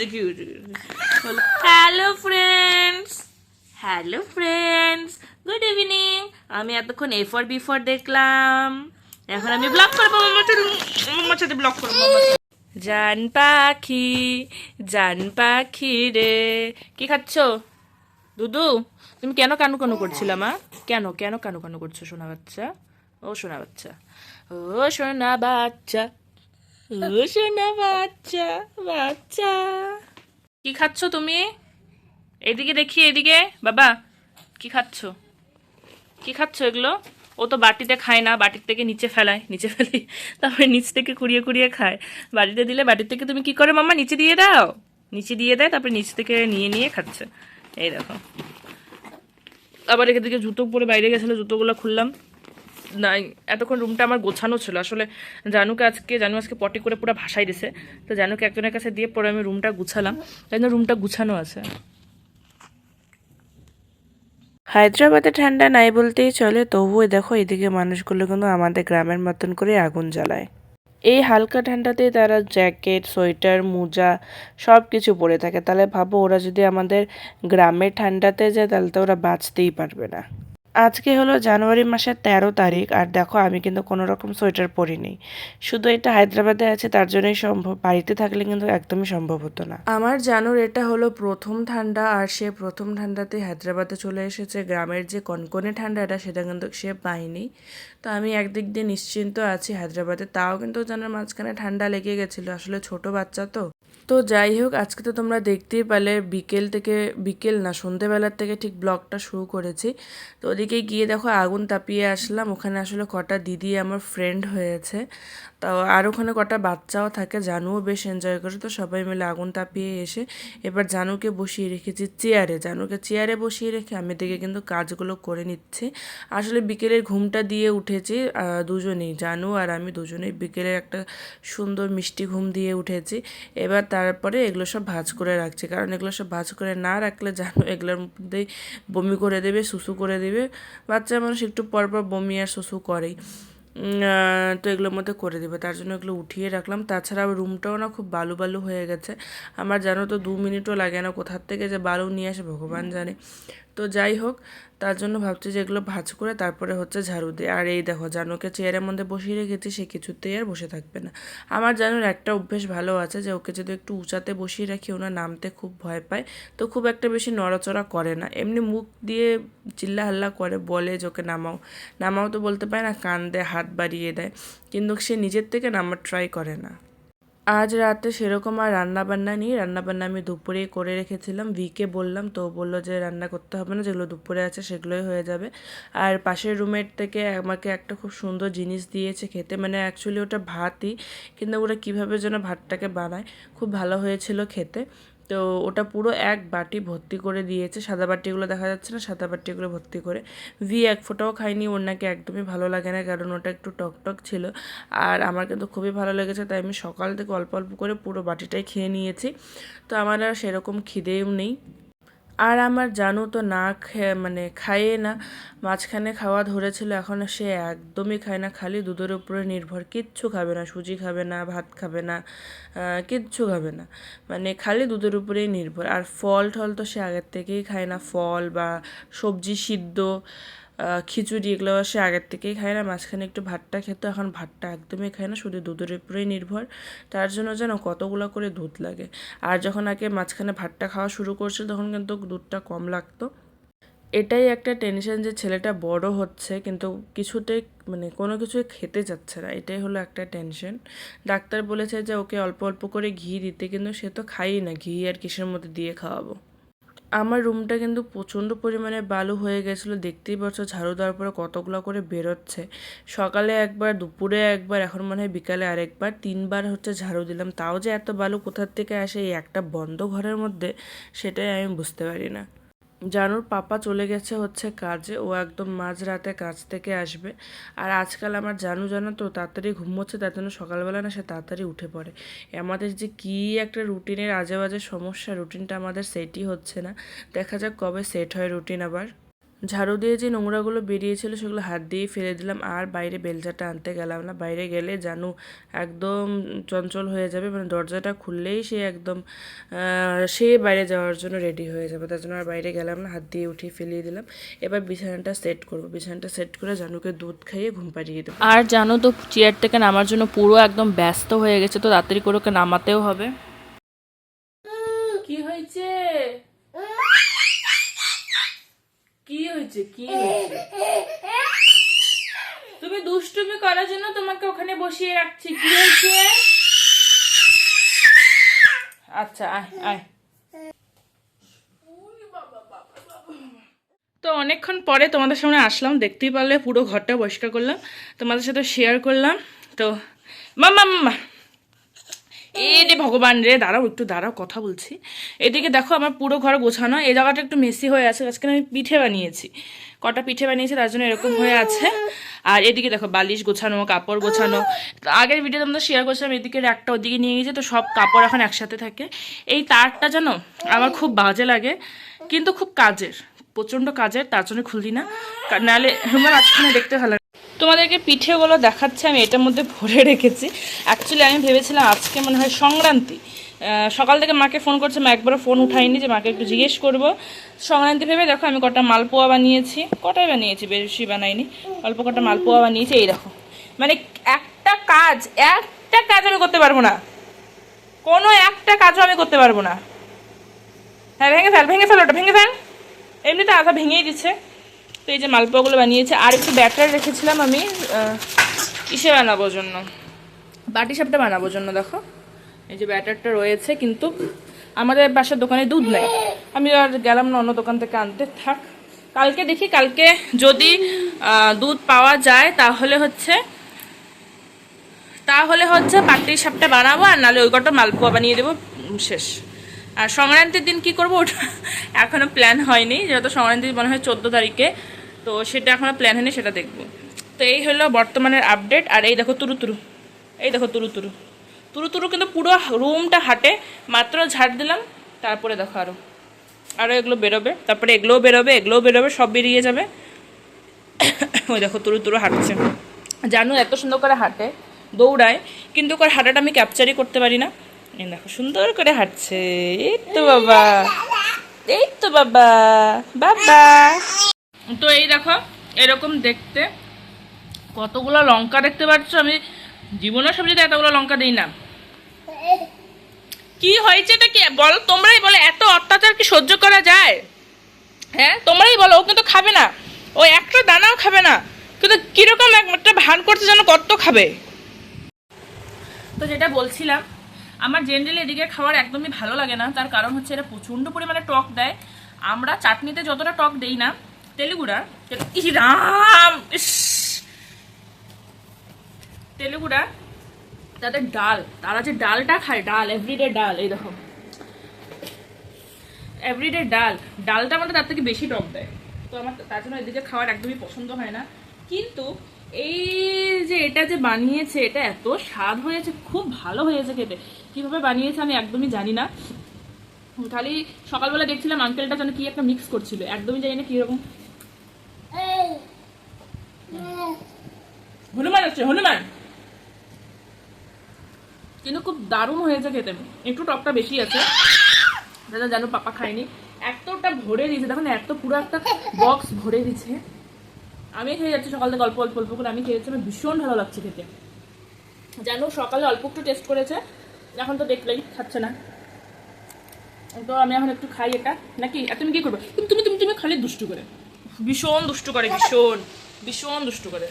দেখি hello friends, hello friends, good evening. আমি এতক্ষণ এ ফর বি ফর দেখলাম, এখন আমি ব্লগ করবো। মামার সাথে ব্লগ করবো। জান পাখি, জান পাখি রে। কি খাচ্ছ দুদু? তুমি কেন কানু কানু করছিলা মা? কেন কেন কানু কানু করছো সোনা বাচ্চা? ও সোনা বাচ্চা, ও সোনা বাচ্চা, ও সোনা বাচ্চা বাচ্চা। কি খাচ্ছ তুমি? এদিকে দেখি, এদিকে বাবা। কি খাচ্ছ? কি খাচ্ছ এগুলো? ও তো বাটিতে খায় না, বাটির থেকে নিচে ফেলায়, নিচে ফেলি, তারপরে নিচ থেকে কুড়িয়ে কুড়িয়ে খায়। বাটিতে দিলে বাটির থেকে তুমি কি করে মাম্মা? নিচে দিয়ে দাও, নিচে দিয়ে দেয়, তারপরে নিচ থেকে নিয়ে নিয়ে খাচ্ছে। এই দেখো। আবার এদিকে জুতো পরে বাইরে গেছিলো, জুতোগুলো খুললাম। নাই, এতক্ষণ রুমটা আমার গোছানো ছিল আসলে। জানু আজকে পটি করে পুরো ভাসাই দিছে, তো জানুকে একজনের কাছে দিয়ে পরে আমি রুমটা গুছালাম, তাই জন্য রুমটা গুছানো আছে। হায়দ্রাবাদে ঠান্ডা নাই বলতেই চলে, তবুও দেখো এদিকে মানুষগুলো কিন্তু আমাদের গ্রামের মতন করে আগুন জ্বালায়। এই হালকা ঠান্ডাতে তারা জ্যাকেট, সোয়েটার, মোজা সব কিছু পরে থাকে। তাহলে ভাবো ওরা যদি আমাদের গ্রামের ঠান্ডাতে যায় তাহলে তো ওরা বাঁচতেই পারবে না। আজকে হলো জানুয়ারি মাসের 13 তারিখ, আর দেখো আমি কিন্তু কোনো রকম সোয়েটার পরিনি। শুধু এটা হায়দ্রাবাদে আছে তার জন্যই সম্ভব, বাড়িতে থাকলে কিন্তু একদমই সম্ভব হতো না। আমার জানুর এটা হলো প্রথম ঠান্ডা, আর সে প্রথম ঠান্ডাতে হায়দ্রাবাদে চলে এসেছে। গ্রামের যে কনকনে ঠান্ডাটা সেটা কিন্তু সে পায়নি। তো আমি একদিক দিয়ে নিশ্চিন্ত আছি হায়দ্রাবাদে। তাও কিন্তু জানার মাঝখানে ঠান্ডা লেগে গেছিলো, আসলে ছোট বাচ্চা তো। তো যাই হোক, আজকে তো তোমরা দেখতেই পেলে বিকেল থেকে, বিকেল না সন্ধেবেলার থেকে ঠিক ব্লগটা শুরু করেছি। তো ওদিকে গিয়ে দেখো আগুন তাপিয়ে আসলাম। ওখানে আসলে কটা দিদি আমার ফ্রেন্ড হয়েছে, তাও আর ওখানে কটা বাচ্চাও থাকে। জানুও বেশ এনজয় করে। তো সবাই মিলে আগুন তাপিয়ে এসে এবার জানুকে বসিয়ে রেখেছি চেয়ারে। জানুকে চেয়ারে বসিয়ে রেখে আমি দিকে কিন্তু কাজগুলো করে নিচ্ছি। আসলে বিকেলের ঘুমটা দিয়ে উঠেছি দুজনেই, জানু আর আমি দুজনেই বিকেলের একটা সুন্দর মিষ্টি ঘুম দিয়ে উঠেছি। এবার তারপরে এগুলো সব ভাঁজ করে রাখছি, কারণ এগুলো সব ভাঁজ করে না রাখলে জানো এগুলোর মধ্যেই বমি করে দেবে, সুসু করে দেবে। বাচ্চা মানুষ একটু পর পর বমি আর সুসু করেই। তো এগুলোর মধ্যে করে দেবে, তার জন্য এগুলো উঠিয়ে রাখলাম। তাছাড়া রুমটাও না খুব বালু বালু হয়ে গেছে আমার, জানো তো 2 মিনিটও লাগে না, কোথার থেকে যে বালু নিয়ে আসে ভগবান জানে। তো যাই হোক, তার জন্য ভাবছি যে এগুলো ভাঁজ করে তারপরে হচ্ছে ঝাড়ু দিয়ে। আর এই দেখো জানুকে চেয়ারের মধ্যে বসিয়ে রেখেছি, সে কিছুতেই আর বসে থাকবে না। আমার জানুর একটা অভ্যেস ভালো আছে যে ওকে যদি একটু উঁচাতে বসিয়ে রাখি ওনার নামতে খুব ভয় পায়, তো খুব একটা বেশি নড়াচড়া করে না। এমনি মুখ দিয়ে চিল্লা হাল্লা করে, বলে যে ওকে নামাও নামাও, তো বলতে পারে না, কান দেয়, হাত বাড়িয়ে দেয়, কিন্তু সে নিজের থেকে নামার ট্রাই করে না। আজ রাতে সেরকম আর রান্নাবান্না নেই, রান্নাবান্না আমি দুপুরেই করে রেখেছিলাম। ভিকে বললাম, তো বললো যে রান্না করতে হবে না, যেগুলো দুপুরে আছে সেগুলোই হয়ে যাবে। আর পাশের রুমের থেকে আমাকে একটা খুব সুন্দর জিনিস দিয়েছে খেতে, মানে অ্যাকচুয়ালি ওটা ভাতই, কিন্তু ওরা কীভাবে যেন ভাতটাকে বানায়, খুব ভালো হয়েছিল খেতে। তো ওটা পুরো এক বাটি ভর্তি করে দিয়েছে, সাদা বাটিগুলো দেখা যাচ্ছে না, সাদা বাটিগুলো ভর্তি করে। ভি এক ফোঁটাও খাইনি, ওর নাকি একদমই ভালো লাগে না, কারণ ওটা একটু টক টক ছিল। আর আমার কিন্তু খুবই ভালো লেগেছে, তাই আমি সকাল থেকে অল্প অল্প করে পুরো বাটিটাই খেয়ে নিয়েছি। তো আমার আর সেরকম খিদেও নেই। আর আমার জানু তো না খেয়ে মানে খায়ে না, মাঝখানে খাওয়া ধরেছিল, এখন সে একদমই খায় না, খালি দুধের উপরে নির্ভর, কিচ্ছু খাবে না, সুজি খাবে না, ভাত খাবে না, কিচ্ছু খাবে না, মানে খালি দুধের উপরেই নির্ভর। আর ফল টল তো সে আগের থেকেই খায় না, ফল বা সবজি সিদ্ধ, খিচুড়ি এগুলো সে আগের থেকেই খায় না। মাঝখানে একটু ভাতটা খেত, এখন ভাতটা একদমই খায় না, শুধু দুধের উপরেই নির্ভর। তার জন্য যেন কতগুলো করে দুধ লাগে। আর যখন আগে মাঝখানে ভাতটা খাওয়া শুরু করছিল তখন কিন্তু দুধটা কম লাগতো। এটাই একটা টেনশন যে ছেলেটা বড় হচ্ছে কিন্তু কিছুতেই মানে কোনো কিছুই খেতে যাচ্ছে না, এটাই হলো একটা টেনশন। ডাক্তার বলেছে যে ওকে অল্প অল্প করে ঘি দিতে, কিন্তু সে তো খাইই না, ঘি আর কিসের মধ্যে দিয়ে খাওয়াবো। আমার রুমটা কিন্তু প্রচণ্ড পরিমাণে বালু হয়ে গেছিলো, দেখতেই পাচ্ছ ঝাড়ু দেওয়ার পরে কতগুলো করে বেরোচ্ছে। সকালে একবার, দুপুরে একবার, এখন মনে হয় বিকালে আরেকবার, 3বার হচ্ছে ঝাড়ু দিলাম। তাও যে এত বালু কোথার থেকে আসে এই একটা বন্ধ ঘরের মধ্যে, সেটাই আমি বুঝতে পারি না। জানুর পাপা চলে গেছে হচ্ছে কাজে, ও একদম মাঝরাতে কাজ থেকে আসবে। আর আজকাল আমার জানু জানো তো তাড়াতাড়ি ঘুমোচ্ছে, তার জন্য সকালবেলা না সে তাড়াতাড়ি উঠে পড়ে। আমাদের যে কী একটা রুটিনের আজে বাজে সমস্যা, রুটিনটা আমাদের সেটই হচ্ছে না। দেখা যাক কবে সেট হয় রুটিন আবার। ঝাড়ু দিয়ে যে নোংরাগুলো বেরিয়েছিল সেগুলো হাত দিয়ে ফেলে দিলাম, আর বাইরে বেলচাটা আনতে গেলাম না। বাইরে গেলে জানু একদম চঞ্চল হয়ে যাবে, মানে দরজাটা খুললেই সে একদম সে বাইরে যাওয়ার জন্য রেডি হয়ে যাবে, তার জন্য আর বাইরে গেলাম না, হাত দিয়ে উঠিয়ে ফেলিয়ে দিলাম। এবার বিছানাটা সেট করব, বিছানাটা সেট করে জানুকে দুধ খাইয়ে ঘুম পাড়িয়ে দেবো। আর জানো তো চেয়ার থেকে নামার জন্য পুরো একদম ব্যস্ত হয়ে গেছে, তো তাড়াতাড়ি করে ওকে নামাতেও হবে। কি হয়েছে? কি হয়েছে? কি হয়েছে? তুমি দুষ্টুমি করার জন্য তোমাকে ওখানে বসিয়ে রাখছি। কি হয়েছে? আচ্ছা আয় আয়। তো অনেকক্ষণ পরে তোমাদের সামনে আসলাম, দেখতেই পারলে পুরো ঘরটা পরিষ্কার করলাম, তোমাদের সাথে শেয়ার করলাম। তো মাম্মা মাম্মা, এই রে ভগবান রে, দাঁড়াও একটু দাঁড়াও, কথা বলছি। এদিকে দেখো আমার পুরো ঘর গোছানো, এই জায়গাটা একটু মেসি হয়ে আছে, আজকে আমি পিঠে বানিয়েছি, কটা পিঠে বানিয়েছি তার জন্য এরকম হয়ে আছে। আর এদিকে দেখো বালিশ গোছানো, কাপড় গোছানো। আগের ভিডিও তোমরা শেয়ার করছিলাম, এদিকে একটা ওদিকে নিয়ে গেছে, তো সব কাপড় এখন একসাথে থাকে। এই তারটা জানো আমার খুব বাজে লাগে, কিন্তু খুব কাজের, প্রচণ্ড কাজের, তার জন্য খুললি না, নাহলে আমার আজকে দেখতে ভালো লাগে। তোমাদেরকে পিঠেগুলো দেখাচ্ছে, আমি এটার মধ্যে ভরে রেখেছি। অ্যাকচুয়ালি আমি ভেবেছিলাম আজকে মনে হয় সংক্রান্তি, সকাল থেকে মাকে ফোন করছে, মা একবারও ফোন উঠাইনি যে মাকে একটু জিজ্ঞেস করবো। সংক্রান্তি ভেবে দেখো আমি কটা মালপোয়া বানিয়েছি, কটাই বানিয়েছি, বেশি বানাইনি, অল্প কটা মালপোয়া বানিয়েছি। এই দেখো, মানে একটা কাজ আমি করতে পারবো না, কোনো একটা কাজও আমি করতে পারবো না। হ্যাঁ ভেঙে ফেল ওটা, ভেঙে ফেল, এমনিতে আধা ভেঙেই দিচ্ছে। তো এই যে মালপোয়াগুলো বানিয়েছে, আর একটু ব্যাটার রেখেছিলাম আমি ইসে বানাবোর জন্য, বাটি সাপটা বানাবোর জন্য। দেখো এই যে ব্যাটারটা রয়েছে, কিন্তু আমাদের বাসার দোকানে দুধ নেই, আমি আর গেলাম না অন্য দোকান থেকে আনতে। থাক, কালকে দেখি, কালকে যদি দুধ পাওয়া যায় তাহলে হচ্ছে বাটির সাপটা বানাবো, আর নাহলে ওই কটা মালপোয়া বানিয়ে দেবো, শেষ। আর সংক্রান্তির দিন কি করব ওটা এখনও প্ল্যান হয়নি, যেহেতু সংক্রান্তি মনে হয় 14 তারিখে, তো সেটা এখনও প্ল্যান হয়নি, সেটা দেখব। তো এই হলো বর্তমানের আপডেট। আর এই দেখো তুরুতুরু, এই দেখো তুরুতুরু কিন্তু পুরো রুমটা হাঁটে, মাত্র ঝাড় দিলাম, তারপরে দেখো আরও এগুলো বেরোবে, তারপরে এগুলোও বেরোবে, সব বেরিয়ে যাবে। ওই দেখো তুরুতুরু হাঁটছে, জানো এত সুন্দর করে হাঁটে, দৌড়ায়, কিন্তু ওর হাঁটাটা আমি ক্যাপচারই করতে পারি না। এই দেখো সুন্দর করে হাঁটছে, এই তো বাবা, বাবা। তো এই দেখো এরকম দেখতে কতগুলো লঙ্কা দেখতে পাচ্ছ, আমি জীবনের সবজিতে এতগুলো লঙ্কা দিই না। কি হয়েছে এটা কি বল, তোমরাই বলে, এত অত্যাচার কি সহ্য করা যায়? হ্যাঁ তোমরাই বলো, ও কিন্তু খাবে না, ও একটা দানাও খাবে না, কিন্তু কিরকম একটা ভান করছে যেন কত খাবে। তো যেটা বলছিলাম, আমার জেনারেলি এদিকে খাবার একদমই ভালো লাগে না, তার কারণ হচ্ছে এটা প্রচণ্ড পরিমাণে টক দেয়। আমরা চাটনিতে যতটা টক দেই না, তেলেগুড়া তেলেগুড়া তাদের ডাল, তারা যে ডালটা খায়, ডাল এভরিডে ডাল, এই দেখো এভরিডে ডালটা আমাদের তার থেকে বেশি টক দেয়, তো আমার তার জন্য এদিকে খাওয়ার একদমই পছন্দ হয় না। কিন্তু এই যে এটা যে বানিয়েছে, এটা এত স্বাদ হয়েছে, খুব ভালো হয়েছে খেতে। কিভাবে বানিয়েছে আমি একদমই জানি না, খালি সকালবেলা দেখছিলাম আঙ্কেলটা যেন কি একটা মিক্স করছিল, একদমই জানি না কিরকম। হনুমান আছে, হনুমান, কিন্তু খুব দারুণ হয়েছে খেতে, একটু টকটা বেশি আছে, দাদা জানো পাপা খায়নি, এতটা ভরে দিয়েছে, দেখো না এত পুরো একটা বক্স ভরে দিচ্ছে। আমি খেয়ে যাচ্ছি সকাল থেকে অল্প অল্প করে, আমি খেয়ে যাচ্ছি, আমার ভীষণ ভালো লাগছে খেতে। জানো সকালে অল্প একটু টেস্ট করেছে, এখন তো দেখলেই খাচ্ছে না, তো আমি এখন একটু খাই এটা নাকি। আর তুমি কি করবে? তুমি তুমি তুমি তুমি খালি দুষ্টু করে, ভীষণ দুষ্টু করে, ভীষণ দুষ্টু করে।